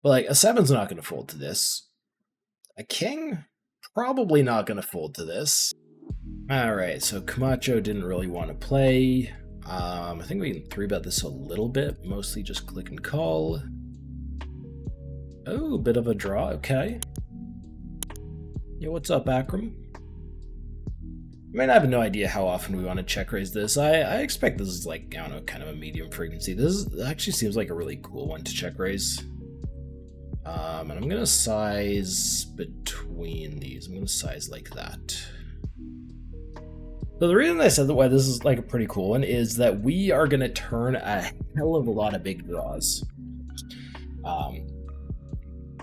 But like a seven's not going to fold to this. A king, probably not going to fold to this. All right, so Camacho didn't really want to play. I think we can 3-bet this a little bit, mostly just click and call. Oh, bit of a draw, okay. Yeah, what's up, Akram? I mean, I have no idea how often we want to check raise this. I expect this is like, I don't know, kind of a medium frequency. This actually seems like a really cool one to check raise. And I'm gonna size between these. I'm gonna size like that. So the reason I said that why this is like a pretty cool one is that we are gonna turn a hell of a lot of big draws. 9s,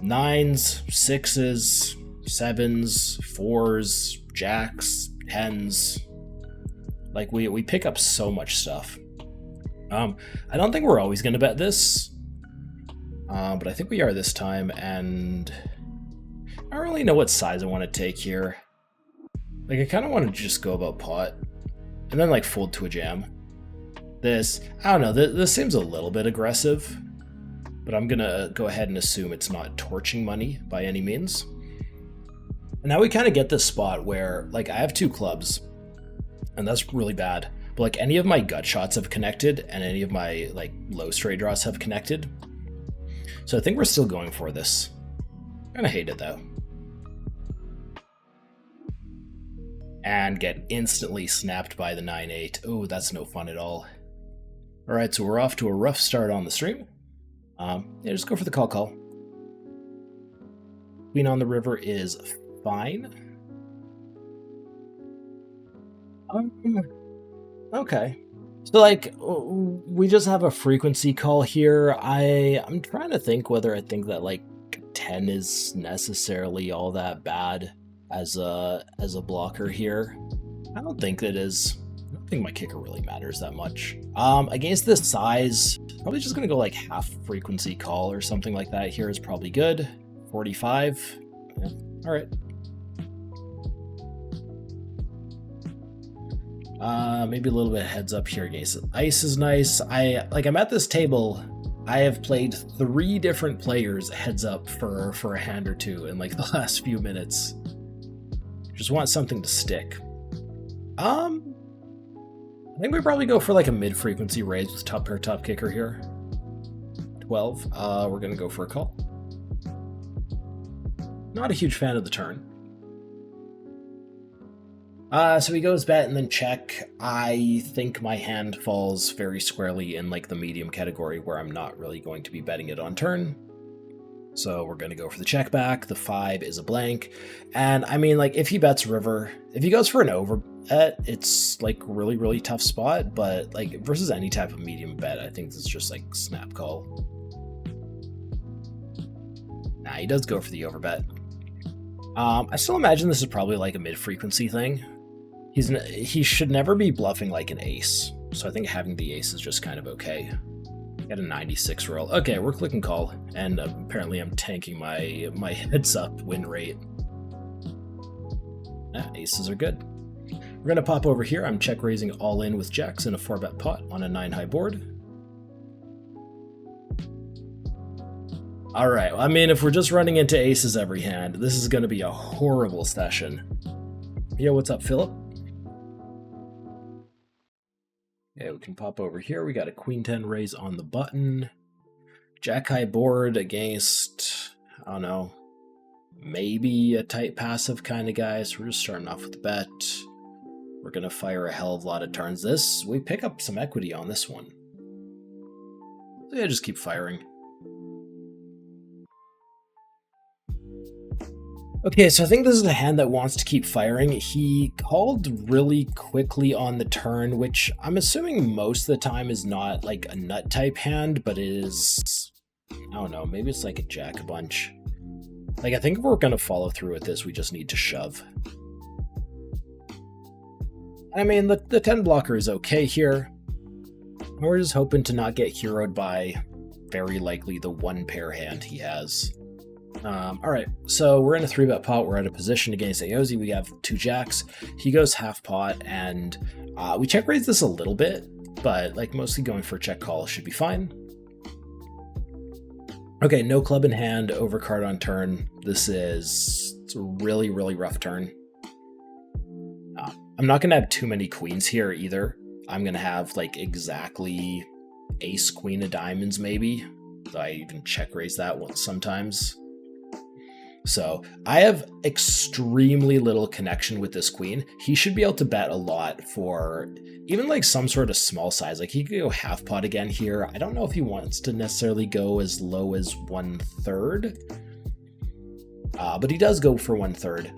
6s, 7s, 4s, jacks, 10s. Like we pick up so much stuff. I don't think we're always gonna bet this. But I think we are this time, and I don't really know what size I want to take here. Like, I kind of want to just go about pot, and then, like, fold to a jam. This, I don't know, this seems a little bit aggressive, but I'm gonna go ahead and assume it's not torching money by any means. And now we kind of get this spot where, like, I have 2 clubs, and that's really bad. But, like, any of my gut shots have connected, and any of my, like, low straight draws have connected. So I think we're still going for this. Kinda hate it though. And get instantly snapped by the 9-8. Oh, that's no fun at all. Alright, so we're off to a rough start on the stream. Yeah, just go for the call. Queen on the river is fine. Okay. So, like, we just have a frequency call here. I'm trying to think whether I think that, like, 10 is necessarily all that bad as a blocker here. I don't think it is. I don't think my kicker really matters that much. Against this size, probably just going to go, like, half frequency call or something like that here is probably good. 45. Yeah. All right. Maybe a little bit of heads up here against ice is nice. I'm at this table, I have played 3 different players heads up for a hand or 2 in like the last few minutes. Just want something to stick. I think we probably go for like a mid-frequency raise with top pair top kicker here. 12. We're gonna go for a call. Not a huge fan of the turn. So he goes bet and then check. I think my hand falls very squarely in like the medium category where I'm not really going to be betting it on turn. So we're going to go for the check back. The 5 is a blank. And I mean, like, if he bets river, if he goes for an over bet, it's like really, really tough spot. But like versus any type of medium bet, I think it's just like snap call. Nah, he does go for the over bet. I still imagine this is probably like a mid-frequency thing. He should never be bluffing like an ace, so I think having the ace is just kind of okay. Got a 96 roll. Okay, we're clicking call, and apparently I'm tanking my heads up win rate. Aces are good. We're gonna pop over here. I'm check raising all in with jacks in a 4-bet pot on a 9-high board. All right. I mean, if we're just running into aces every hand, this is gonna be a horrible session. Yo, what's up, Philip? Yeah, we can pop over here. We got a queen 10 raise on the button. Jack high board against, I don't know, maybe a tight passive kind of guy. So we're just starting off with the bet. We're going to fire a hell of a lot of turns. We pick up some equity on this one. So yeah, just keep firing. Okay, so I think this is a hand that wants to keep firing. He called really quickly on the turn, which I'm assuming most of the time is not like a nut type hand, but is, I don't know, maybe it's like a jack a bunch. Like, I think if we're going to follow through with this, we just need to shove. I mean, the 10 blocker is okay here. We're just hoping to not get heroed by very likely the 1 pair hand he has. Alright, so we're in a 3-bet pot. We're at a position against Aozi. We have 2 jacks. He goes half pot, and we check raise this a little bit, but like mostly going for a check call should be fine. Okay, no club in hand, overcard on turn. It's a really, really rough turn. I'm not going to have too many queens here either. I'm going to have like exactly ace, queen of diamonds maybe. So I even check raise that once sometimes. So I have extremely little connection with this queen. He should be able to bet a lot for even like some sort of small size. Like he could go half pot again here. I don't know if he wants to necessarily go as low as 1/3, but he does go for 1/3.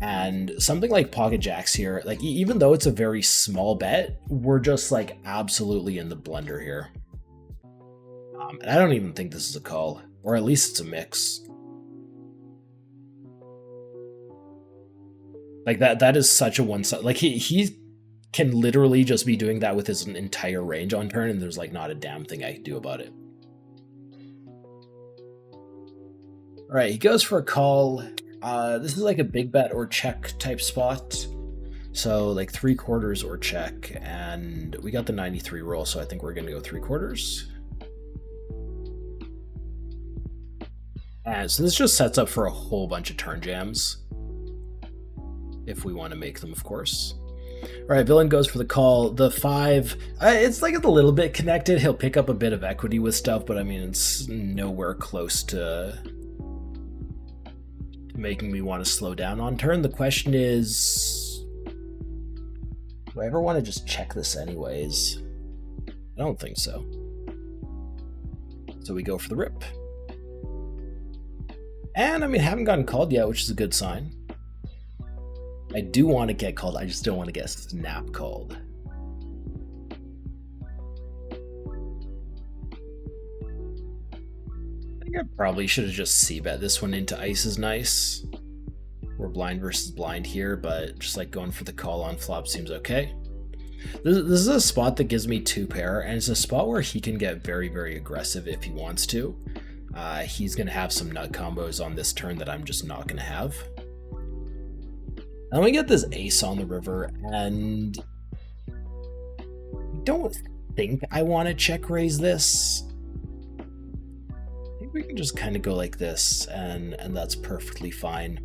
And something like pocket jacks here, like even though it's a very small bet, we're just like absolutely in the blender here. And I don't even think this is a call, or at least it's a mix. Like that is such a one-side. Like he can literally just be doing that with his entire range on turn, and there's like not a damn thing I can do about it. All right, he goes for a call. This is like a big bet or check type spot. So like 3/4 or check, and we got the 93 roll, so I think we're gonna go 3/4. And so this just sets up for a whole bunch of turn jams. If we want to make them, of course. All right, villain goes for the call. The 5, it's like a little bit connected. He'll pick up a bit of equity with stuff, but I mean, it's nowhere close to making me want to slow down on turn. The question is, do I ever want to just check this anyways? I don't think so. So we go for the rip. And I mean, haven't gotten called yet, which is a good sign. I do want to get called, I just don't want to get snap called. I think I probably should have just c-bet this one into ice is nice. We're blind versus blind here, but just like going for the call on flop seems okay. This is a spot that gives me 2 pair, and it's a spot where he can get very, very aggressive if he wants to. He's going to have some nut combos on this turn that I'm just not going to have. And we get this ace on the river, and I don't think I want to check raise this. I think we can just kind of go like this, and that's perfectly fine.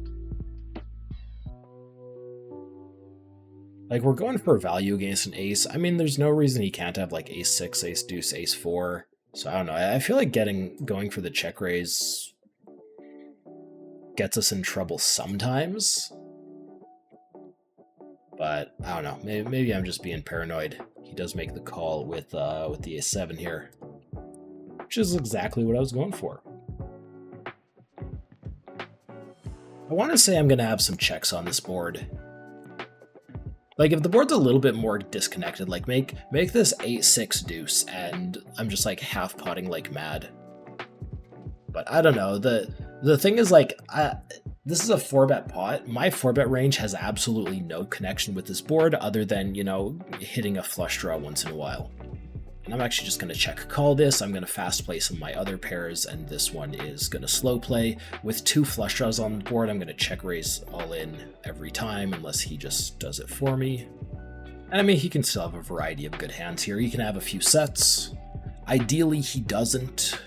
Like, we're going for value against an ace. I mean, there's no reason he can't have like ace 6, ace deuce, ace 4. So I don't know. I feel like going for the check raise gets us in trouble sometimes. But I don't know. Maybe I'm just being paranoid. He does make the call with the ace 7 here, which is exactly what I was going for. I want to say I'm going to have some checks on this board. Like, if the board's a little bit more disconnected, like make this 8-6 deuce, and I'm just like half potting like mad. But I don't know. The thing is, like, this is a 4-bet pot. My 4-bet range has absolutely no connection with this board other than, you know, hitting a flush draw once in a while. And I'm actually just going to check call this. I'm going to fast play some of my other pairs, and this one is going to slow play. With 2 flush draws on the board, I'm going to check raise all in every time unless he just does it for me. And I mean, he can still have a variety of good hands here. He can have a few sets. Ideally, he doesn't.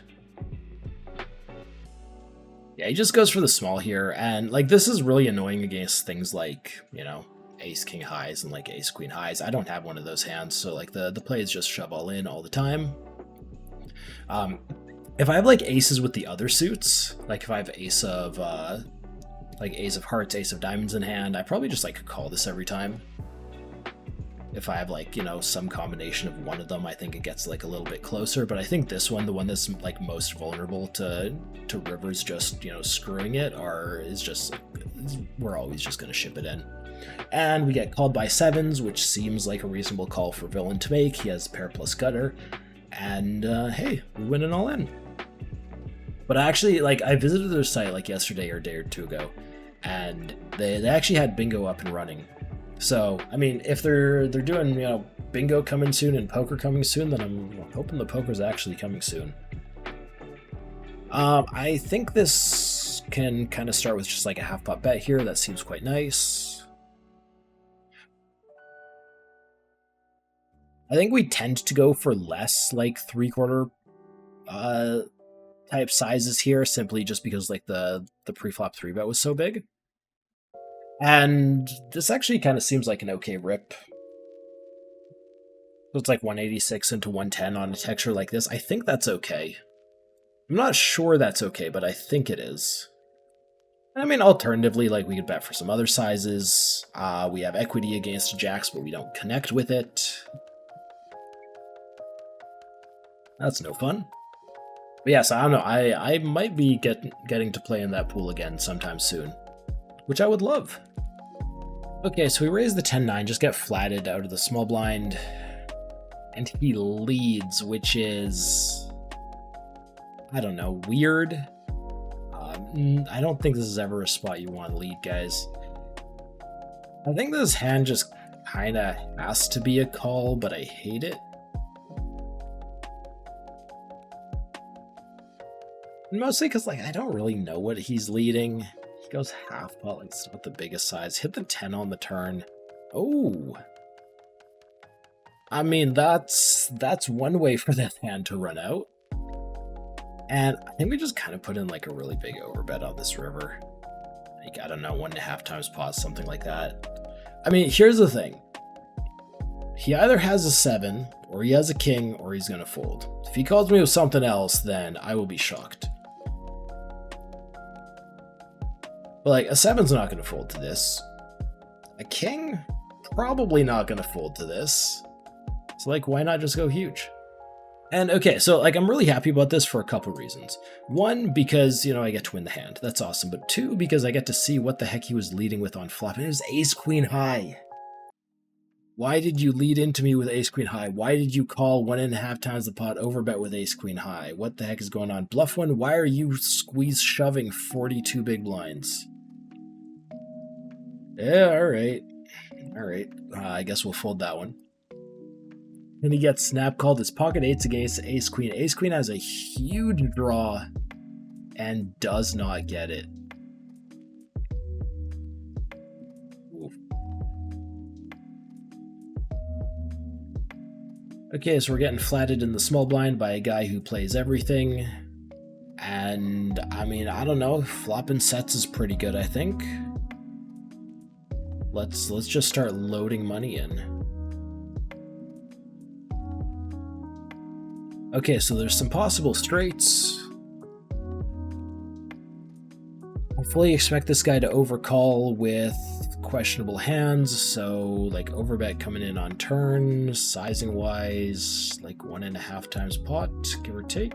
Yeah, he just goes for the small here, and like this is really annoying against things like, you know, ace king highs and like ace queen highs. I don't have one of those hands, so like the play is just shove all in all the time. If I have like aces with the other suits, like if I have ace of hearts, ace of diamonds in hand, I probably just like call this every time. If I have like, you know, some combination of one of them, I think it gets like a little bit closer. But I think this one, the one that's like most vulnerable to rivers just, you know, screwing it, we're always just going to ship it in. And we get called by 7s, which seems like a reasonable call for villain to make. He has pair plus gutter, and hey, we win it all in. But actually, like, I visited their site like yesterday or a day or two ago, and they actually had bingo up and running. So, I mean, if they're doing, you know, bingo coming soon and poker coming soon, then I'm hoping the poker's actually coming soon. I think this can kind of start with just like a half pot bet here. That seems quite nice. I think we tend to go for less like 3/4 type sizes here, simply just because like the pre-flop 3-bet was so big. And this actually kind of seems like an okay rip. So it's like 186 into 110 on a texture like this. I think that's okay. I'm not sure that's okay, but I think it is. I mean, alternatively, like, we could bet for some other sizes. We have equity against jacks, but we don't connect with it. That's no fun. But yes, I don't know. I might be getting to play in that pool again sometime soon, which I would love. Okay, so we raise the 10-9, just get flatted out of the small blind, and he leads, which is, I don't know, weird. I don't think this is ever a spot you want to lead, guys. I think this hand just kind of has to be a call, but I hate it. Mostly because, like, I don't really know what he's leading. He goes half pot, like, it's not the biggest size. Hit the 10 on the turn. Oh. I mean, that's one way for that hand to run out. And I think we just kind of put in like a really big overbet on this river. Like, I don't know, 1.5 times pot, something like that. I mean, here's the thing. He either has a 7, or he has a king, or he's going to fold. If he calls me with something else, then I will be shocked. But like, a 7's not going to fold to this. A king? Probably not going to fold to this. So like, why not just go huge? And okay, so like, I'm really happy about this for a couple reasons. One, because, you know, I get to win the hand. That's awesome. But two, because I get to see what the heck he was leading with on flop. And it was ace queen high. Why did you lead into me with ace queen high? Why did you call 1.5 times the pot overbet with ace queen high? What the heck is going on? Bluff one, why are you shoving 42 big blinds? Yeah, alright. Alright. I guess we'll fold that one. And he gets snap called. His pocket eights against ace queen. Ace queen has a huge draw and does not get it. Oof. Okay, so we're getting flatted in the small blind by a guy who plays everything. And I mean, I don't know, flopping sets is pretty good, I think. Let's just start loading money in. Okay, so there's some possible straights. I fully expect this guy to overcall with questionable hands, so like overbet coming in on turn, sizing wise, like 1.5 times pot, give or take.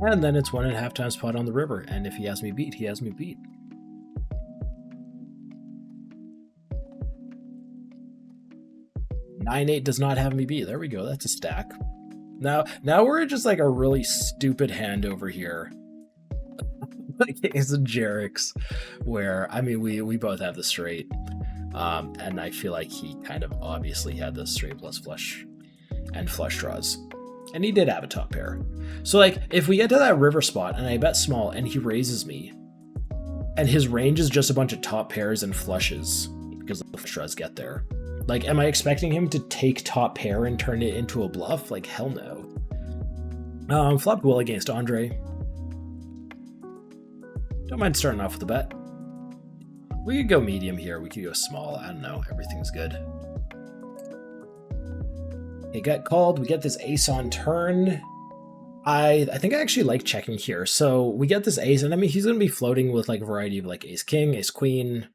And then it's 1.5 times pot on the river, and if he has me beat, he has me beat. Nine eight does not have me beat. There we go. That's a stack. Now we're just like a really stupid hand over here. Like Ace and Jerix, where I mean we both have the straight, and I feel like he kind of obviously had the straight plus flush and flush draws, and he did have a top pair. So like if we get to that river spot and I bet small and he raises me, and his range is just a bunch of top pairs and flushes because the flush draws get there. Like, am I expecting him to take top pair and turn it into a bluff? Like, hell no. Flopped well against Andre. Don't mind starting off with a bet. We could go medium here. We could go small. I don't know. Everything's good. Okay, got called. We get this ace on turn. I think I actually like checking here. So we get this ace, and I mean, he's going to be floating with like a variety of like ace king, ace queen,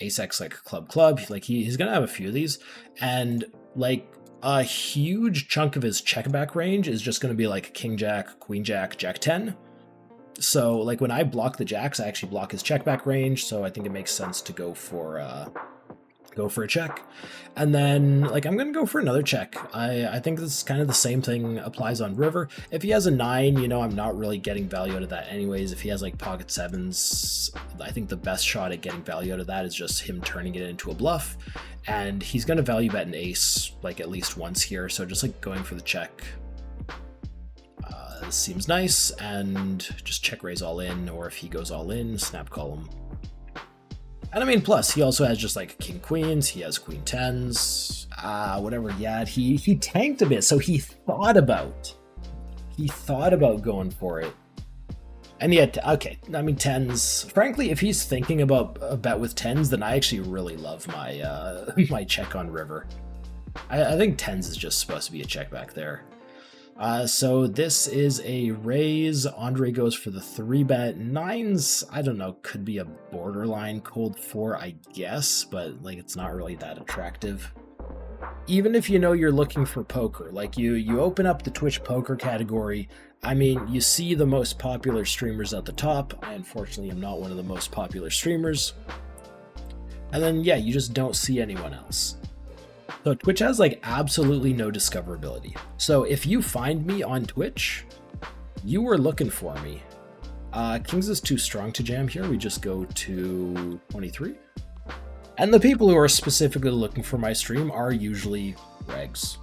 ace x like club, like he's gonna have a few of these, and like a huge chunk of his check back range is just gonna be like king jack, queen jack, jack 10. So like when I block the jacks, I actually block his check back range, so I think it makes sense to go for a check. And then like I'm gonna go for another check. I think this is kind of the same thing applies on river. If he has a 9, you know, I'm not really getting value out of that anyways. If he has like pocket 7s, I think the best shot at getting value out of that is just him turning it into a bluff, and he's gonna value bet an ace like at least once here, so just like going for the check this seems nice, and just check raise all in, or if he goes all in, snap call him. And I mean, plus he also has just like king queens. He has queen tens, whatever he had. He tanked a bit, so he thought about going for it. And yet, okay, I mean tens. Frankly, if he's thinking about a bet with tens, then I actually really love my my check on river. I think tens is just supposed to be a check back there. So this is a raise. Andre goes for the 3-bet. Nines, I don't know, could be a borderline cold 4, I guess, but like it's not really that attractive. Even if you know you're looking for poker, like you open up the Twitch poker category, I mean, you see the most popular streamers at the top. I unfortunately am not one of the most popular streamers. And then, yeah, you just don't see anyone else. So Twitch has like absolutely no discoverability. So if you find me on Twitch, you were looking for me. Kings is too strong to jam here. We just go to 23. And the people who are specifically looking for my stream are usually regs.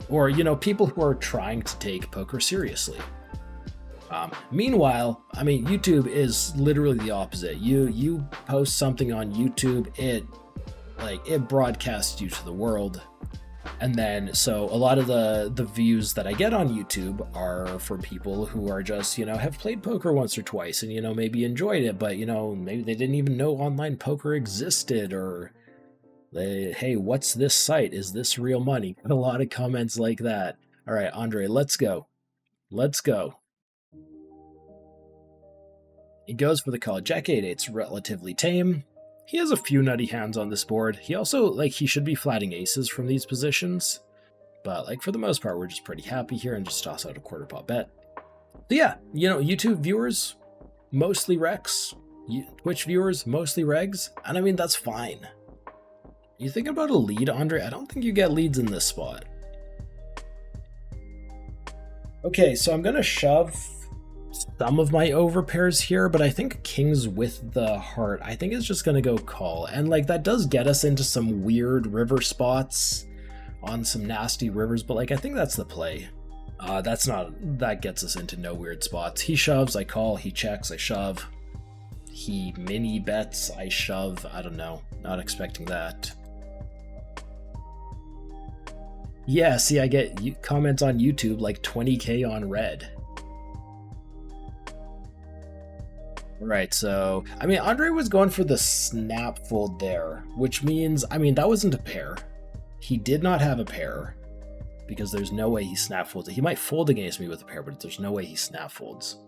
Or, you know, people who are trying to take poker seriously. Meanwhile, I mean, YouTube is literally the opposite. You post something on YouTube, it broadcasts you to the world. And then, so a lot of the views that I get on YouTube are for people who are just, you know, have played poker once or twice and, you know, maybe enjoyed it, but, you know, maybe they didn't even know online poker existed, or hey, what's this site? Is this real money? A lot of comments like that. All right, Andre, let's go. Let's go. He goes for the call. Jack 8-8's relatively tame. He has a few nutty hands on this board. He also, like, he should be flatting aces from these positions. But, like, for the most part, we're just pretty happy here and just toss out a quarter pot bet. So, yeah, you know, YouTube viewers, mostly Rex. Twitch viewers, mostly Regs. And, I mean, that's fine. You think about a lead, Andre? I don't think you get leads in this spot. Okay, so I'm going to shove some of my overpairs here, but I think kings with the heart, I think it's just going to go call. And like that does get us into some weird river spots on some nasty rivers, but like I think that's the play. That gets us into no weird spots. He shoves, I call. He checks, I shove. He mini bets, I shove. I don't know, not expecting that. Yeah, see, I get comments on YouTube like 20k on red. Right, so, I mean, Andre was going for the snap fold there, which means, I mean, that wasn't a pair. He did not have a pair, because there's no way he snap folds it. He might fold against me with a pair, but there's no way he snap folds.